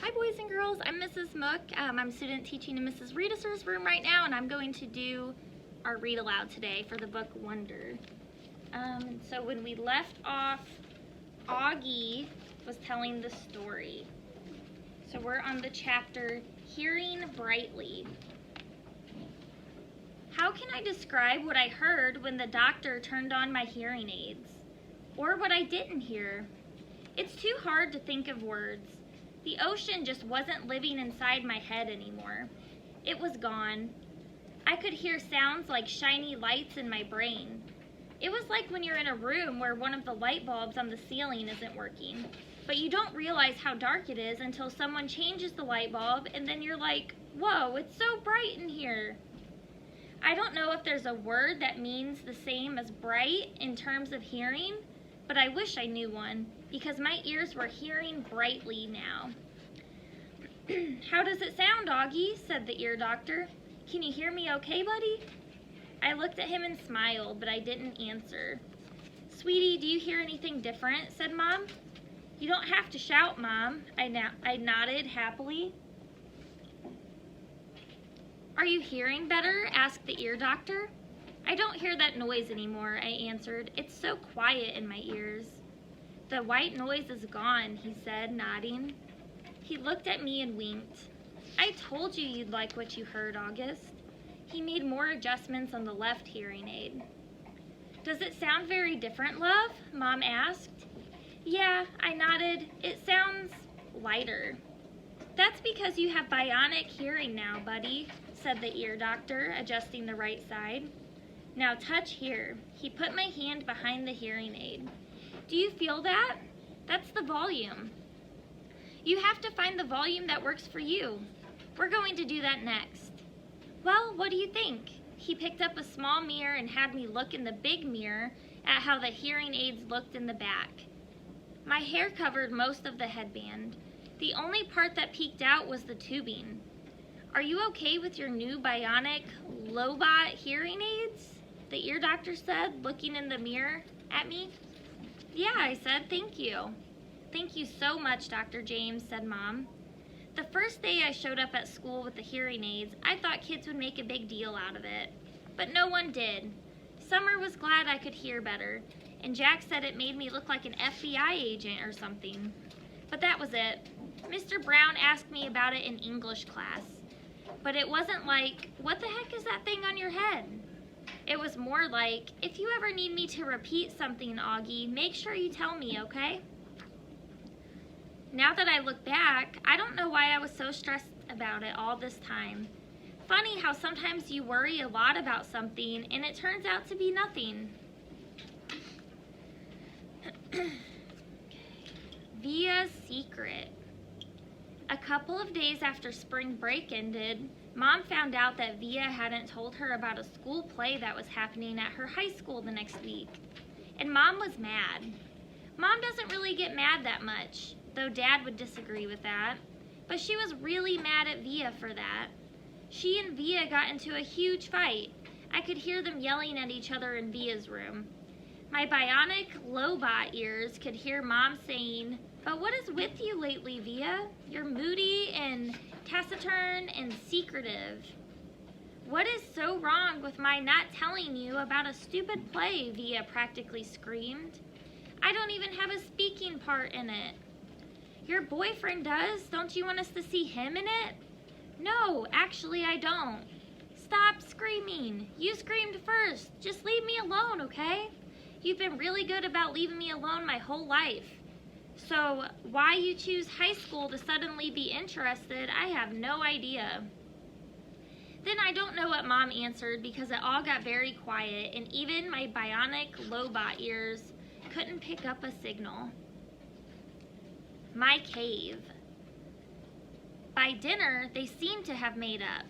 Hi boys and girls, I'm Mrs. Mook. I'm a student teaching in Mrs. Redisser's room right now, and I'm going to do our read aloud today for the book Wonder. So when we left off, Augie was telling the story. So we're on the chapter Hearing Brightly. How can I describe what I heard when the doctor turned on my hearing aids? Or what I didn't hear? It's too hard to think of words. The ocean just wasn't living inside my head anymore. It was gone. I could hear sounds like shiny lights in my brain. It was like when you're in a room where one of the light bulbs on the ceiling isn't working, but you don't realize how dark it is until someone changes the light bulb, and then you're like, whoa, it's so bright in here. I don't know if there's a word that means the same as bright in terms of hearing, but I wish I knew one, because my ears were hearing brightly now. How does it sound, Augie? Said the ear doctor. Can you hear me okay, buddy? I looked at him and smiled, but I didn't answer. Sweetie, do you hear anything different? Said Mom. You don't have to shout, Mom. I nodded happily. Are you hearing better? Asked the ear doctor. I don't hear that noise anymore, I answered. It's so quiet in my ears. The white noise is gone, he said, nodding. He looked at me and winked. I told you you'd like what you heard, August. He made more adjustments on the left hearing aid. Does it sound very different, love? Mom asked. Yeah, I nodded. It sounds lighter. That's because you have bionic hearing now, buddy, said the ear doctor, adjusting the right side. Now touch here. He put my hand behind the hearing aid. Do you feel that? That's the volume. You have to find the volume that works for you. We're going to do that next. Well, what do you think? He picked up a small mirror and had me look in the big mirror at how the hearing aids looked in the back. My hair covered most of the headband. The only part that peeked out was the tubing. Are you okay with your new bionic Lobot hearing aids? The ear doctor said, looking in the mirror at me. Yeah, I said, thank you. Thank you so much, Dr. James, said Mom. The first day I showed up at school with the hearing aids, I thought kids would make a big deal out of it. But no one did. Summer was glad I could hear better, and Jack said it made me look like an FBI agent or something. But that was it. Mr. Brown asked me about it in English class. But it wasn't like, what the heck is that thing on your head? It was more like, if you ever need me to repeat something, Augie, make sure you tell me, okay? Now that I look back, I don't know why I was so stressed about it all this time. Funny how sometimes you worry a lot about something and it turns out to be nothing. Via's secret. A couple of days after spring break ended, Mom found out that Via hadn't told her about a school play that was happening at her high school the next week. And Mom was mad. Mom doesn't really get mad that much, though Dad would disagree with that. But she was really mad at Via for that. She and Via got into a huge fight. I could hear them yelling at each other in Via's room. My bionic Lobot ears could hear Mom saying, "But what is with you lately, Via? You're moody and taciturn and secretive. What is so wrong with my not telling you about a stupid play?" Via practically screamed. I don't even have a speaking part in it. Your boyfriend does. Don't you want us to see him in it? No, actually I don't. Stop screaming. You screamed first. Just leave me alone, okay? You've been really good about leaving me alone my whole life. So why you choose high school to suddenly be interested, I have no idea. Then I don't know what Mom answered because it all got very quiet and even my bionic Lobot ears couldn't pick up a signal. My cave. By dinner, they seemed to have made up.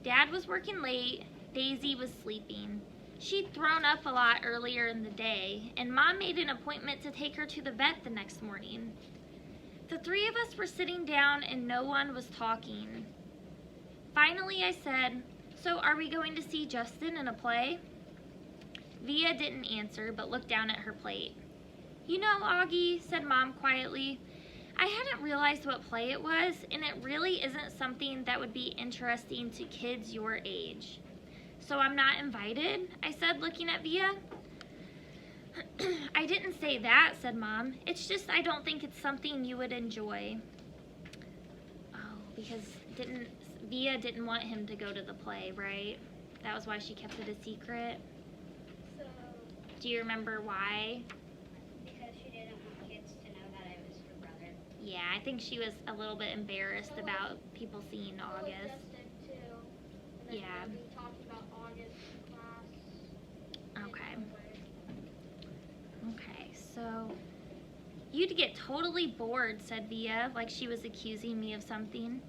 Dad was working late, Daisy was sleeping. She'd thrown up a lot earlier in the day, and Mom made an appointment to take her to the vet the next morning. The three of us were sitting down and no one was talking. Finally, I said, "So are we going to see Justin in a play?" Via didn't answer, but looked down at her plate. "You know, Augie," said Mom quietly, I hadn't realized what play it was, and it really isn't something that would be interesting to kids your age. So I'm not invited, I said, looking at Via. I didn't say that, said Mom. It's just I don't think it's something you would enjoy. Oh, because Via didn't want him to go to the play, right? That was why she kept it a secret. So, do you remember why? Because she didn't want kids to know that I was her brother. Yeah, I think she was a little bit embarrassed about people seeing August. Yeah. We talked about August in class. Okay. Okay, so you'd get totally bored, said Via, like she was accusing me of something.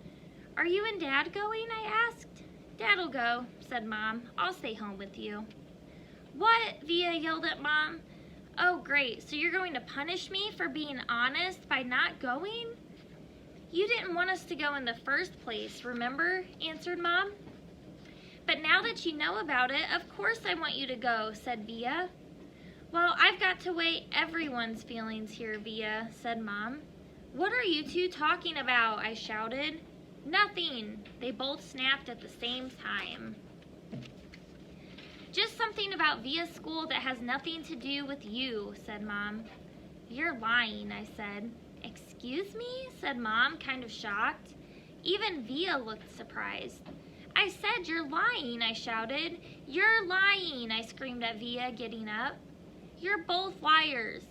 Are you and Dad going? I asked. Dad'll go, said Mom. I'll stay home with you. What? Via yelled at Mom. Oh, great. So you're going to punish me for being honest by not going? You didn't want us to go in the first place, remember? Answered Mom. But now that you know about it, of course I want you to go, said Via. Well, I've got to weigh everyone's feelings here, Via, said Mom. What are you two talking about? I shouted. Nothing, they both snapped at the same time. Just something about Via's school that has nothing to do with you, said Mom. You're lying, I said. Excuse me, said Mom, kind of shocked. Even Via looked surprised. I said you're lying, I shouted. You're lying, I screamed at Via, getting up. You're both liars.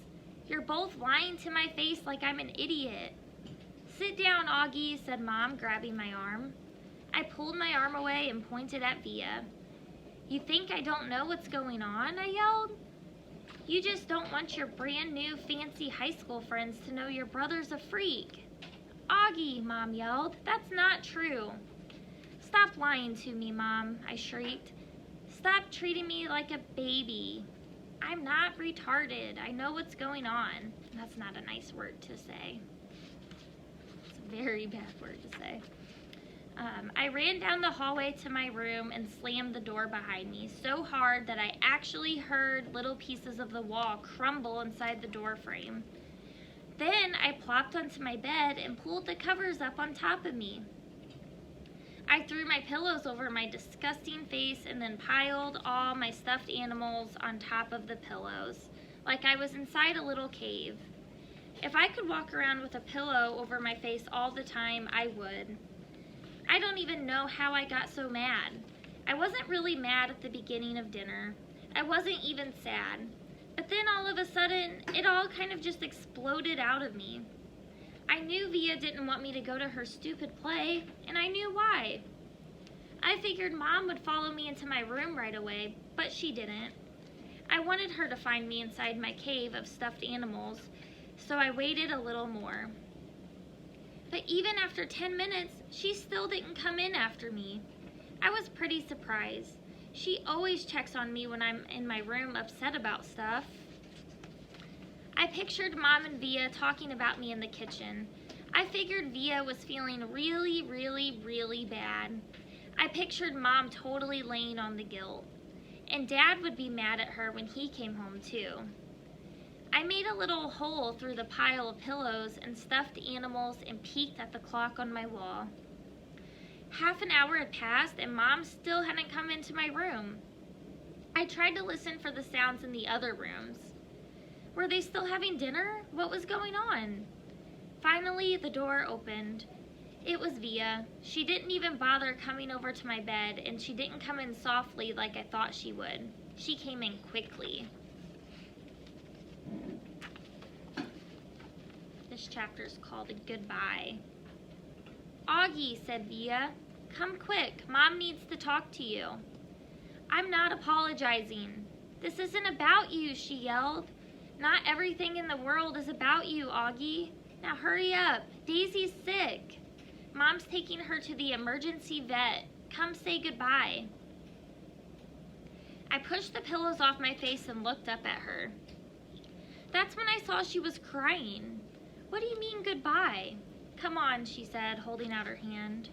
You're both lying to my face like I'm an idiot. Sit down, Augie, said Mom, grabbing my arm. I pulled my arm away and pointed at Via. You think I don't know what's going on? I yelled. You just don't want your brand new fancy high school friends to know your brother's a freak. Augie, Mom yelled, that's not true. Stop lying to me, Mom, I shrieked. Stop treating me like a baby. I'm not retarded. I know what's going on. That's not a nice word to say. It's a very bad word to say. I ran down the hallway to my room and slammed the door behind me so hard that I actually heard little pieces of the wall crumble inside the door frame. Then I plopped onto my bed and pulled the covers up on top of me. I threw my pillows over my disgusting face and then piled all my stuffed animals on top of the pillows, like I was inside a little cave. If I could walk around with a pillow over my face all the time, I would. I don't even know how I got so mad. I wasn't really mad at the beginning of dinner. I wasn't even sad. But then all of a sudden, it all kind of just exploded out of me. I knew Via didn't want me to go to her stupid play, and I knew why. I figured Mom would follow me into my room right away, but she didn't. I wanted her to find me inside my cave of stuffed animals, so I waited a little more. But even after 10 minutes, she still didn't come in after me. I was pretty surprised. She always checks on me when I'm in my room upset about stuff. I pictured Mom and Via talking about me in the kitchen. I figured Via was feeling really, really, really bad. I pictured Mom totally laying on the guilt. And Dad would be mad at her when he came home too. I made a little hole through the pile of pillows and stuffed animals and peeked at the clock on my wall. Half an hour had passed and Mom still hadn't come into my room. I tried to listen for the sounds in the other rooms. Were they still having dinner? What was going on? Finally, the door opened. It was Via. She didn't even bother coming over to my bed, and she didn't come in softly like I thought she would. She came in quickly. This chapter is called Goodbye. Augie, said Via, come quick. Mom needs to talk to you. I'm not apologizing. This isn't about you, she yelled. Not everything in the world is about you, Augie. Now hurry up. Daisy's sick. Mom's taking her to the emergency vet. Come say goodbye. I pushed the pillows off my face and looked up at her. That's when I saw she was crying. What do you mean goodbye? Come on, she said, holding out her hand.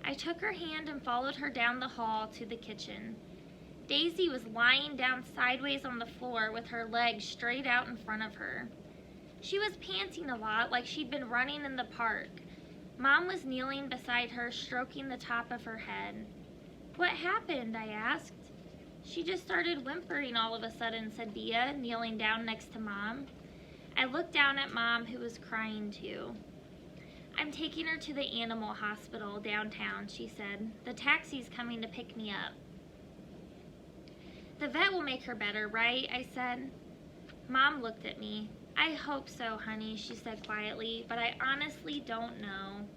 I took her hand and followed her down the hall to the kitchen. Daisy was lying down sideways on the floor with her legs straight out in front of her. She was panting a lot, like she'd been running in the park. Mom was kneeling beside her, stroking the top of her head. "What happened?" I asked. "She just started whimpering all of a sudden," said Via, kneeling down next to Mom. I looked down at Mom, who was crying too. "I'm taking her to the animal hospital downtown," she said. "The taxi's coming to pick me up." "The vet will make her better, right?" I said. Mom looked at me. "I hope so, honey," she said quietly, "but I honestly don't know."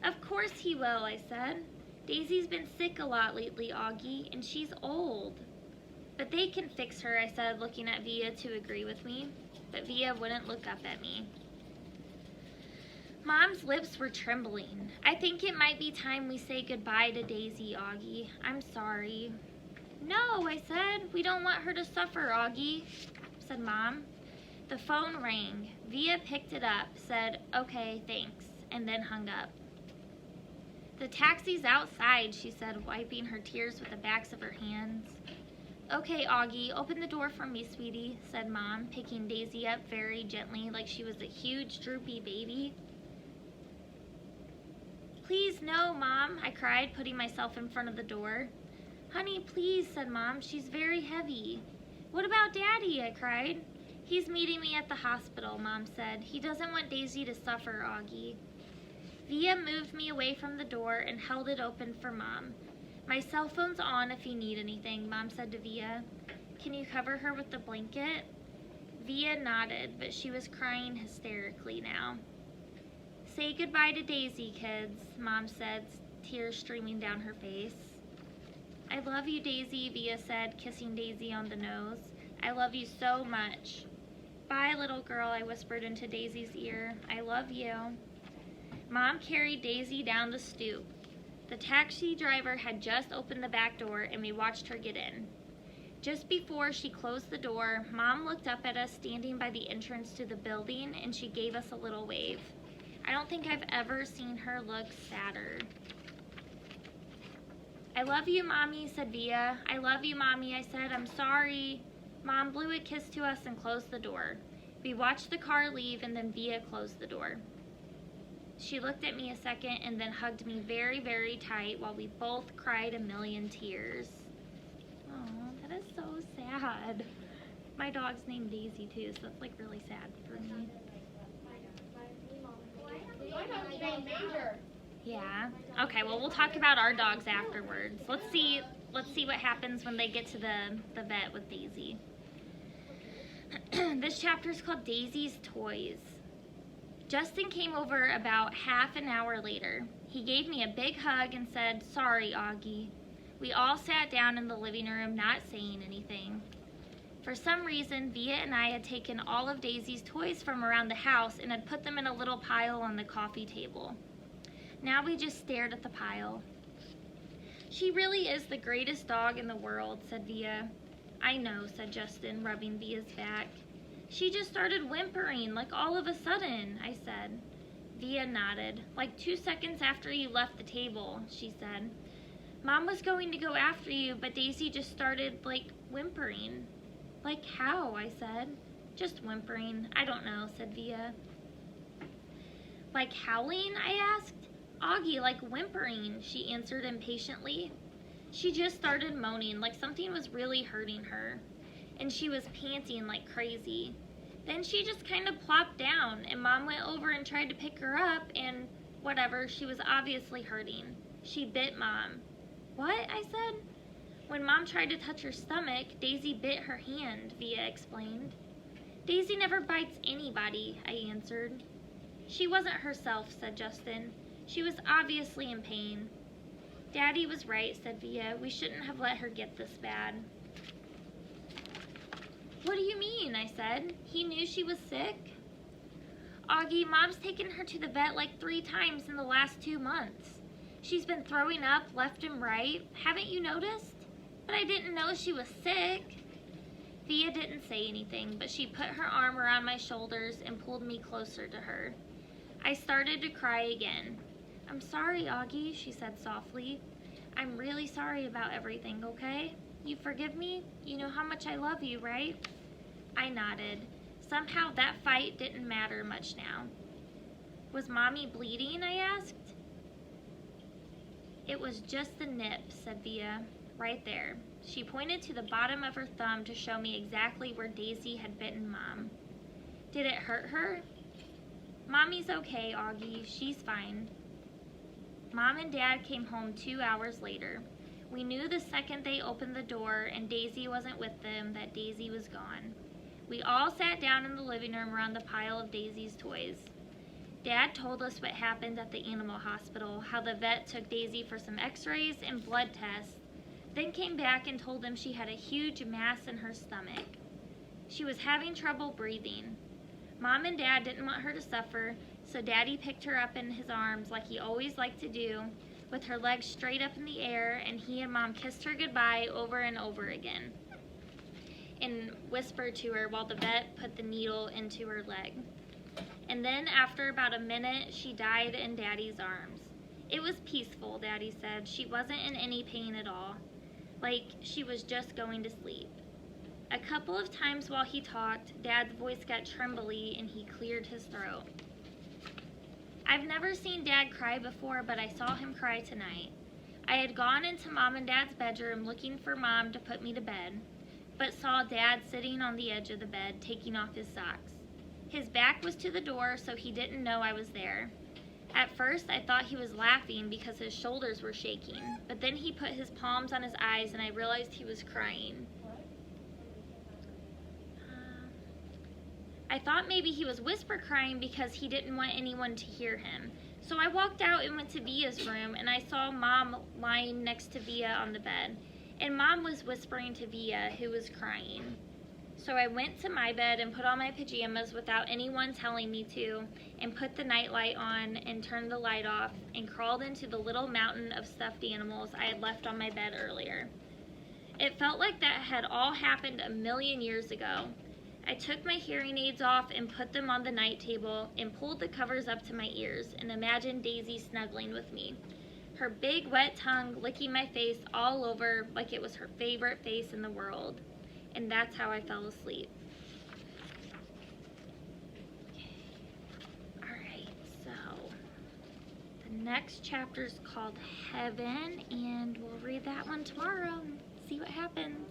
"Of course he will," I said. "Daisy's been sick a lot lately, Augie, and she's old." "But they can fix her," I said, looking at Via to agree with me. But Via wouldn't look up at me. Mom's lips were trembling. "I think it might be time we say goodbye to Daisy, Augie. I'm sorry." "No," I said. "We don't want her to suffer, Augie," said Mom. The phone rang. Via picked it up, said, "Okay, thanks," and then hung up. "The taxi's outside," she said, wiping her tears with the backs of her hands. "Okay, Augie, open the door for me, sweetie," said Mom, picking Daisy up very gently like she was a huge, droopy baby. "Please, no, Mom," I cried, putting myself in front of the door. "Honey, please," said Mom. "She's very heavy." "What about Daddy?" I cried. "He's meeting me at the hospital," Mom said. "He doesn't want Daisy to suffer, Augie." Via moved me away from the door and held it open for Mom. "My cell phone's on if you need anything," Mom said to Via. "Can you cover her with the blanket?" Via nodded, but she was crying hysterically now. "Say goodbye to Daisy, kids," Mom said, tears streaming down her face. "I love you, Daisy," Via said, kissing Daisy on the nose. "I love you so much." "Bye, little girl," I whispered into Daisy's ear. "I love you." Mom carried Daisy down the stoop. The taxi driver had just opened the back door and we watched her get in. Just before she closed the door, Mom looked up at us standing by the entrance to the building and she gave us a little wave. I don't think I've ever seen her look sadder. "I love you, Mommy," said Via. "I love you, Mommy," I said. "I'm sorry." Mom blew a kiss to us and closed the door. We watched the car leave and then Via closed the door. She looked at me a second and then hugged me very, very tight while we both cried a million tears. Oh, that is so sad. My dog's named Daisy too, so that's like really sad for me. My dog's named Danger. Yeah. Okay, well we'll talk about our dogs afterwards. Let's see what happens when they get to the vet with Daisy. This chapter is called Daisy's Toys. Justin came over about half an hour later. He gave me a big hug and said, "Sorry, Augie." We all sat down in the living room, not saying anything. For some reason, Via and I had taken all of Daisy's toys from around the house and had put them in a little pile on the coffee table. Now we just stared at the pile. "She really is the greatest dog in the world," said Via. "I know," said Justin, rubbing Via's back. "She just started whimpering, like all of a sudden," I said. Via nodded. "Like 2 seconds after you left the table," she said. "Mom was going to go after you, but Daisy just started, like, whimpering." "Like how?" I said. "Just whimpering. I don't know," said Via. "Like howling?" I asked. "Augie, like whimpering," she answered impatiently. She just started moaning, like something was really hurting her. And she was panting like crazy. Then she just kind of plopped down, and Mom went over and tried to pick her up, and whatever, she was obviously hurting. She bit Mom. "What?" I said. "When Mom tried to touch her stomach, Daisy bit her hand," Via explained. "Daisy never bites anybody," I answered. "She wasn't herself," said Justin. "She was obviously in pain." "Daddy was right," said Via. "We shouldn't have let her get this bad." "What do you mean?" I said. "He knew she was sick?" "Augie, Mom's taken her to the vet like 3 times in the last 2 months. She's been throwing up left and right. Haven't you noticed? But I didn't know she was sick." Via didn't say anything, but she put her arm around my shoulders and pulled me closer to her. I started to cry again. "I'm sorry, Augie," she said softly. "I'm really sorry about everything, okay? You forgive me? You know how much I love you, right?" I nodded. somehow that fight didn't matter much now. Was Mommy bleeding? I asked. It was just the nip, said Via, right there. She pointed to the bottom of her thumb to show me exactly where Daisy had bitten Mom. Did it hurt her? Mommy's okay, Augie. She's fine. Mom and Dad came home 2 hours later. We knew the second they opened the door and Daisy wasn't with them that Daisy was gone. We all sat down in the living room around the pile of Daisy's toys. Dad told us what happened at the animal hospital, how the vet took Daisy for some x-rays and blood tests, then came back and told them she had a huge mass in her stomach. She was having trouble breathing. Mom and Dad didn't want her to suffer, so Daddy picked her up in his arms like he always liked to do, with her legs straight up in the air, and he and Mom kissed her goodbye over and over again and whispered to her while the vet put the needle into her leg. And then after about a minute, she died in Daddy's arms. It was peaceful, Daddy said. She wasn't in any pain at all, like she was just going to sleep. A couple of times while he talked, Dad's voice got trembly and he cleared his throat. I've never seen Dad cry before, but I saw him cry tonight. I had gone into Mom and Dad's bedroom looking for Mom to put me to bed, but saw Dad sitting on the edge of the bed taking off his socks. His back was to the door, so he didn't know I was there. At first, I thought he was laughing because his shoulders were shaking, but then he put his palms on his eyes and I realized he was crying. I thought maybe he was whisper crying because he didn't want anyone to hear him. So I walked out and went to Via's room, and I saw Mom lying next to Via on the bed. And Mom was whispering to Via, who was crying. So I went to my bed and put on my pajamas without anyone telling me to, and put the nightlight on and turned the light off, and crawled into the little mountain of stuffed animals I had left on my bed earlier. It felt like that had all happened a million years ago. I took my hearing aids off and put them on the night table and pulled the covers up to my ears and imagined Daisy snuggling with me, her big wet tongue licking my face all over like it was her favorite face in the world. And that's how I fell asleep. Alright, so the next chapter is called Heaven, and we'll read that one tomorrow and see what happens.